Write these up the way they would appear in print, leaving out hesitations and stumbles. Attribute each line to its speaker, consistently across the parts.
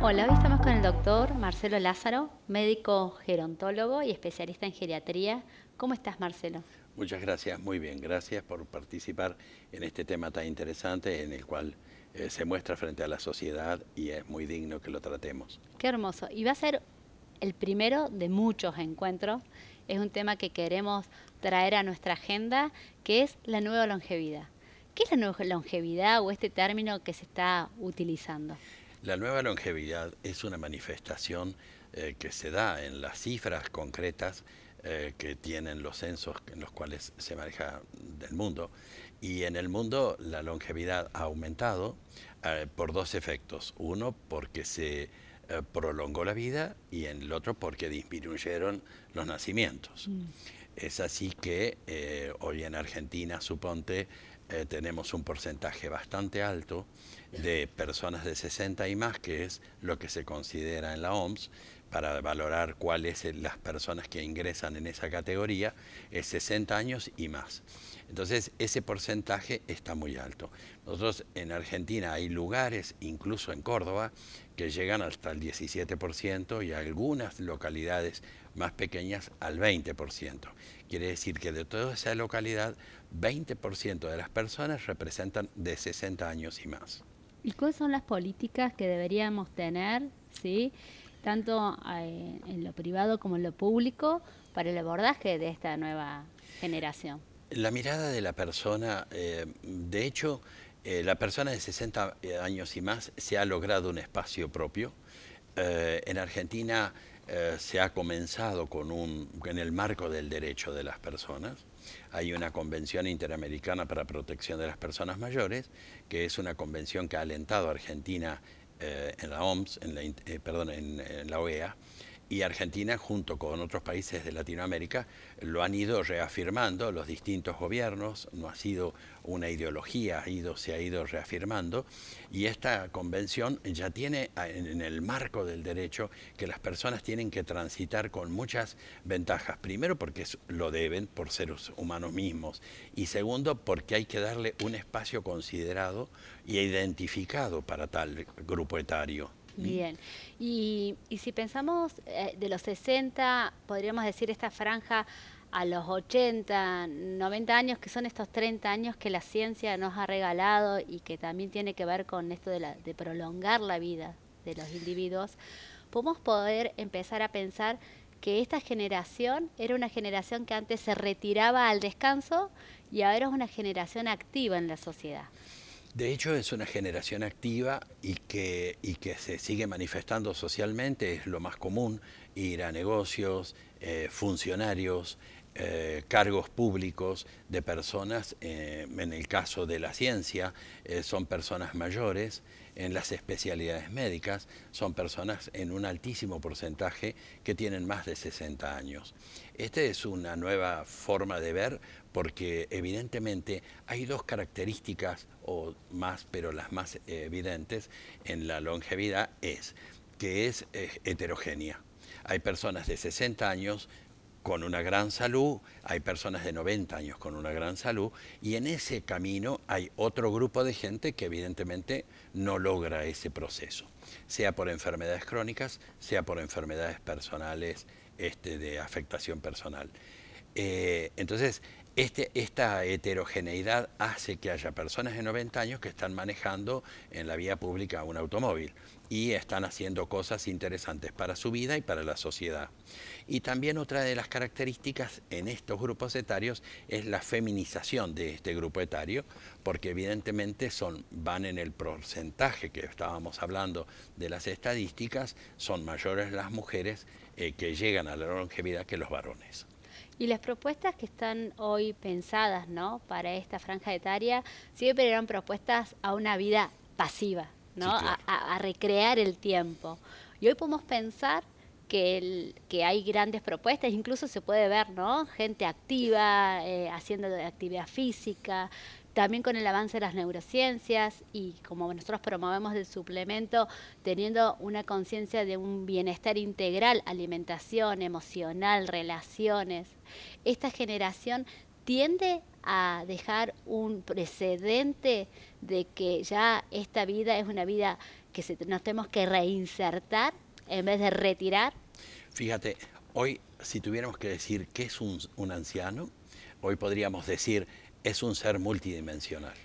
Speaker 1: Hola, hoy estamos con el doctor Marcelo Lázaro, médico gerontólogo y especialista en geriatría. ¿Cómo estás, Marcelo?
Speaker 2: Muchas gracias, muy bien. Gracias por participar en este tema tan interesante en el cual se muestra frente a la sociedad y es muy digno que lo tratemos.
Speaker 1: Qué hermoso. Y va a ser el primero de muchos encuentros. Es un tema que queremos traer a nuestra agenda, que es la nueva longevidad. ¿Qué es la nueva longevidad o este término que se está utilizando?
Speaker 2: La nueva longevidad es una manifestación que se da en las cifras concretas que tienen los censos en los cuales se maneja del mundo. Y en el mundo la longevidad ha aumentado por dos efectos. Uno, porque se prolongó la vida, y en el otro porque disminuyeron los nacimientos. Es así que hoy en Argentina, suponte, tenemos un porcentaje bastante alto de personas de 60 y más, que es lo que se considera en la OMS, para valorar cuáles las personas que ingresan en esa categoría, es 60 años y más. Entonces, ese porcentaje está muy alto. Nosotros en Argentina hay lugares, incluso en Córdoba, que llegan hasta el 17% y algunas localidades más pequeñas al 20%. Quiere decir que de toda esa localidad, 20% de las personas representan de 60 años y más.
Speaker 1: ¿Y cuáles son las políticas que deberíamos tener, sí, tanto en lo privado como en lo público, para el abordaje de esta nueva generación?
Speaker 2: La mirada de la persona, de hecho, la persona de 60 años y más se ha logrado un espacio propio. En Argentina se ha comenzado en el marco del derecho de las personas. Hay una convención interamericana para protección de las personas mayores, que es una convención que ha alentado a Argentina en la OMS, en la OEA, y Argentina, junto con otros países de Latinoamérica, lo han ido reafirmando los distintos gobiernos. No ha sido una ideología, se ha ido reafirmando, y esta convención ya tiene en el marco del derecho que las personas tienen que transitar con muchas ventajas. Primero, porque lo deben por seres humanos mismos, y segundo, porque hay que darle un espacio considerado y identificado para tal grupo etario.
Speaker 1: Bien, y si pensamos de los 60, podríamos decir esta franja a los 80, 90 años, que son estos 30 años que la ciencia nos ha regalado y que también tiene que ver con esto de prolongar la vida de los individuos, podemos poder empezar a pensar que esta generación era una generación que antes se retiraba al descanso y ahora es una generación activa en la sociedad.
Speaker 2: De hecho, es una generación activa y que se sigue manifestando socialmente. Es lo más común ir a negocios, funcionarios, cargos públicos de personas. En el caso de la ciencia, son personas mayores. En las especialidades médicas son personas en un altísimo porcentaje que tienen más de 60 años. Esta es una nueva forma de ver, porque evidentemente hay dos características o más, pero las más evidentes en la longevidad es que es heterogénea. Hay personas de 60 años con una gran salud, hay personas de 90 años con una gran salud, y en ese camino hay otro grupo de gente que evidentemente no logra ese proceso, sea por enfermedades crónicas, sea por enfermedades personales, de afectación personal. Entonces, esta heterogeneidad hace que haya personas de 90 años que están manejando en la vía pública un automóvil y están haciendo cosas interesantes para su vida y para la sociedad. Y también otra de las características en estos grupos etarios es la feminización de este grupo etario, porque evidentemente van en el porcentaje que estábamos hablando de las estadísticas, son mayores las mujeres que llegan a la longevidad que los varones.
Speaker 1: Y las propuestas que están hoy pensadas, ¿no?, para esta franja etaria, siempre eran propuestas a una vida pasiva, ¿no?
Speaker 2: Sí, claro.
Speaker 1: A recrear el tiempo. Y hoy podemos pensar que hay grandes propuestas, incluso se puede ver, ¿no?, gente activa, haciendo actividad física, también con el avance de las neurociencias y como nosotros promovemos el suplemento, teniendo una conciencia de un bienestar integral, alimentación, emocional, relaciones. Esta generación tiende a dejar un precedente de que ya esta vida es una vida nos tenemos que reinsertar en vez de retirar?
Speaker 2: Fíjate, hoy si tuviéramos que decir qué es un anciano, hoy podríamos decir es un ser multidimensional.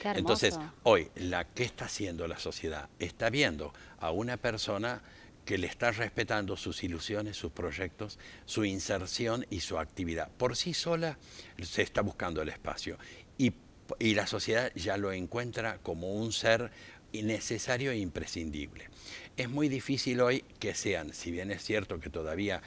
Speaker 1: Qué hermoso.
Speaker 2: Entonces, hoy, ¿qué está haciendo la sociedad? Está viendo a una persona que le está respetando sus ilusiones, sus proyectos, su inserción y su actividad. Por sí sola se está buscando el espacio y la sociedad ya lo encuentra como un ser necesario e imprescindible. Es muy difícil hoy que sean, si bien es cierto que todavía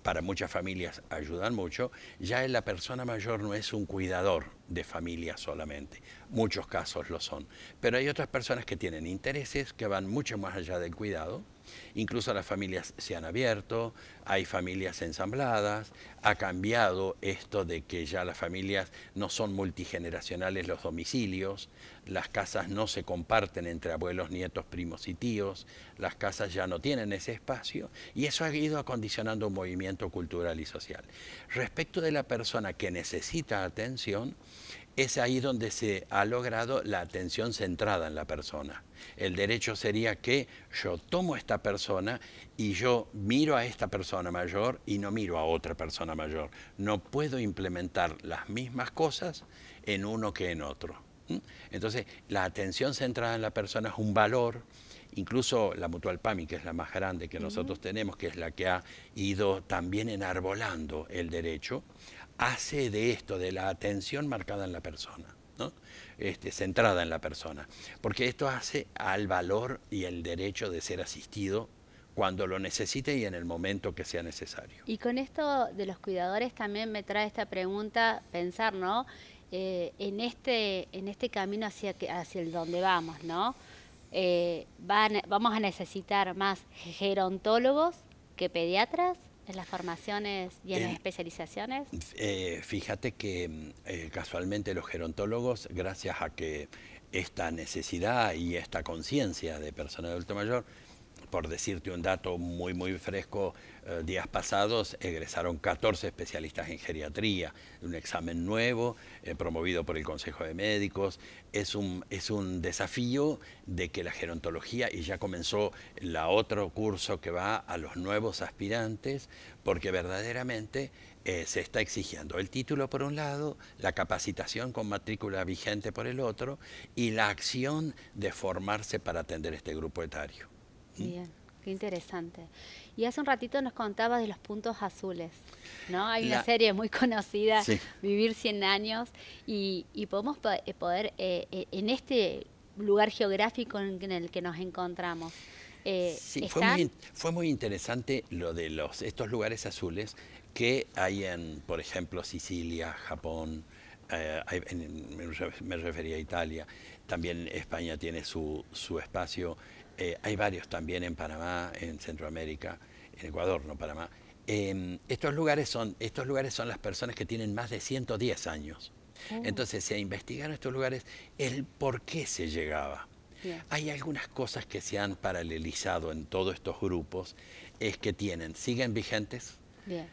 Speaker 2: para muchas familias ayudan mucho, ya la persona mayor no es un cuidador de familia solamente. Muchos casos lo son. Pero hay otras personas que tienen intereses que van mucho más allá del cuidado. Incluso las familias se han abierto, hay familias ensambladas, ha cambiado esto de que ya las familias no son multigeneracionales los domicilios, las casas no se comparten entre abuelos, nietos, primos y tíos, las casas ya no tienen ese espacio y eso ha ido acondicionando un movimiento cultural y social. Respecto de la persona que necesita atención, es ahí donde se ha logrado la atención centrada en la persona. El derecho sería que yo tomo a esta persona y yo miro a esta persona mayor y no miro a otra persona mayor. No puedo implementar las mismas cosas en uno que en otro. Entonces, la atención centrada en la persona es un valor. Incluso la Mutual PAMI, que es la más grande que nosotros tenemos, que es la que ha ido también enarbolando el derecho, hace de esto, de la atención marcada en la persona, ¿no? Centrada en la persona. Porque esto hace al valor y el derecho de ser asistido cuando lo necesite y en el momento que sea necesario.
Speaker 1: Y con esto de los cuidadores también me trae esta pregunta, pensar, ¿no? En este camino hacia el donde vamos, ¿no? Vamos a necesitar más gerontólogos que pediatras en las formaciones y en las especializaciones.
Speaker 2: Fíjate que casualmente los gerontólogos, gracias a que esta necesidad y esta conciencia de persona de adulto mayor, por decirte un dato muy fresco, días pasados egresaron 14 especialistas en geriatría, un examen nuevo promovido por el Consejo de Médicos. Es un desafío de que la gerontología, y ya comenzó otro curso que va a los nuevos aspirantes, porque verdaderamente se está exigiendo el título por un lado, la capacitación con matrícula vigente por el otro, y la acción de formarse para atender este grupo etario.
Speaker 1: Bien, qué interesante. Y hace un ratito nos contabas de los puntos azules, ¿no? Hay una serie muy conocida, sí, Vivir 100 años, y podemos poder, en este lugar geográfico en el que nos encontramos,
Speaker 2: sí, fue muy interesante lo de estos lugares azules que hay en, por ejemplo, Sicilia, Japón, me refería a Italia, también España tiene su espacio. Hay varios también en Panamá, en Centroamérica, en Ecuador, no Panamá. Estos lugares son las personas que tienen más de 110 años. Entonces se investigaron estos lugares, el por qué se llegaba. Yeah. Hay algunas cosas que se han paralelizado en todos estos grupos, es que siguen vigentes, yeah,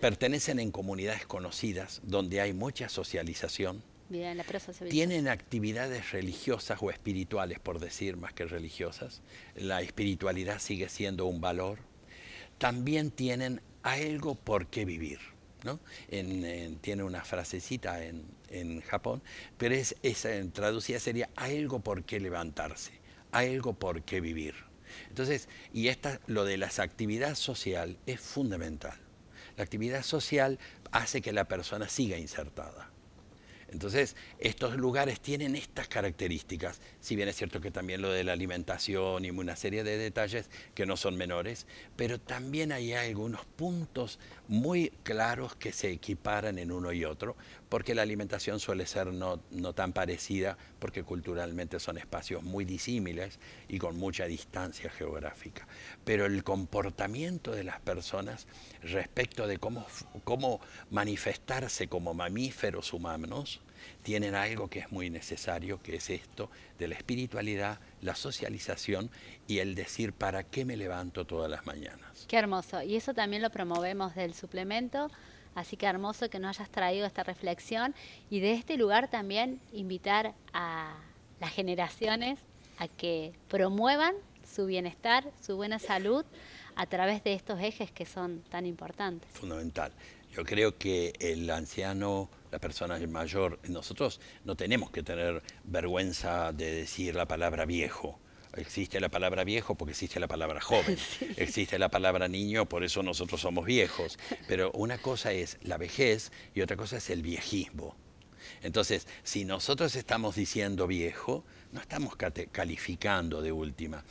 Speaker 2: pertenecen en comunidades conocidas, donde hay mucha socialización.
Speaker 1: Bien,
Speaker 2: tienen actividades religiosas o espirituales, por decir más que religiosas. La espiritualidad sigue siendo un valor. También tienen algo por qué vivir, ¿no? Tiene una frasecita en Japón, pero esa traducida sería algo por qué levantarse, algo por qué vivir. Entonces, lo de las actividades social es fundamental. La actividad social hace que la persona siga insertada. Entonces, estos lugares tienen estas características, si bien es cierto que también lo de la alimentación y una serie de detalles que no son menores, pero también hay algunos puntos muy claros que se equiparan en uno y otro, porque la alimentación suele ser no tan parecida, porque culturalmente son espacios muy disímiles y con mucha distancia geográfica. Pero el comportamiento de las personas respecto de cómo manifestarse como mamíferos humanos, tienen algo que es muy necesario, que es esto de la espiritualidad, la socialización y el decir ¿para qué me levanto todas las mañanas?
Speaker 1: Qué hermoso. Y eso también lo promovemos del suplemento, así que hermoso que nos hayas traído esta reflexión y de este lugar también invitar a las generaciones a que promuevan su bienestar, su buena salud a través de estos ejes que son tan importantes.
Speaker 2: Fundamental. Yo creo que el anciano, la persona mayor, nosotros no tenemos que tener vergüenza de decir la palabra viejo. Existe la palabra viejo porque existe la palabra joven. Sí. Existe la palabra niño, por eso nosotros somos viejos. Pero una cosa es la vejez y otra cosa es el viejismo. Entonces, si nosotros estamos diciendo viejo, no estamos calificando de última.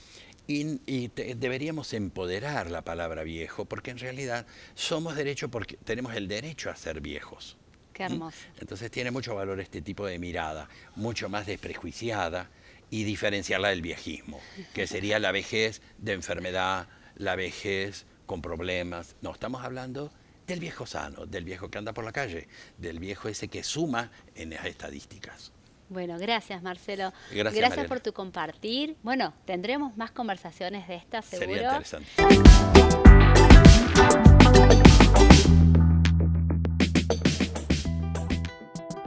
Speaker 2: Y deberíamos empoderar la palabra viejo, porque en realidad somos derechos porque tenemos el derecho a ser viejos.
Speaker 1: Qué hermoso.
Speaker 2: Entonces tiene mucho valor este tipo de mirada, mucho más desprejuiciada y diferenciarla del viejismo, que sería la vejez de enfermedad, la vejez con problemas. No, estamos hablando del viejo sano, del viejo que anda por la calle, del viejo ese que suma en las estadísticas.
Speaker 1: Bueno, gracias Marcelo.
Speaker 2: Gracias
Speaker 1: por tu compartir. Bueno, tendremos más conversaciones de estas, seguro.
Speaker 2: Sería interesante.